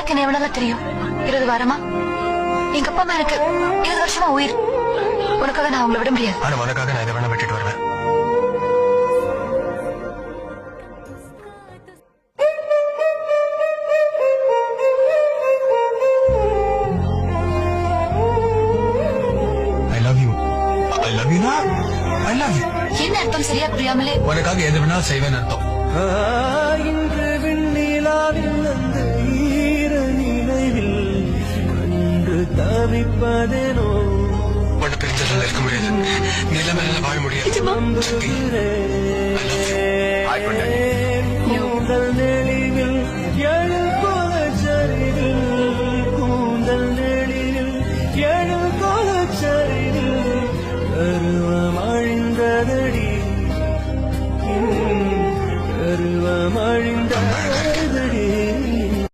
உனக்கு என்ன எவ்வளவு தெரியும்? 20 வாரமா எங்க அப்பா அம்மா எனக்கு 20 வருஷமா உயிர். உனக்காக நான் அவங்கள விட முடியாது. ஆனா உனக்காக நான் இதை வேணா விட்டுட்டு வருவேன். என்ன அர்த்தம் சரியா புரியாமலே? உனக்காக எது வேணா செய்வேன் அர்த்தம். இன்று விண்ணிலாவில் அந்த ஈர நினைவில் கண்டு தவிப்பதேனோ. உன்னை பிரிஞ்சதால இருக்க முடியாது. நிலைமையில வாழ முடியாது.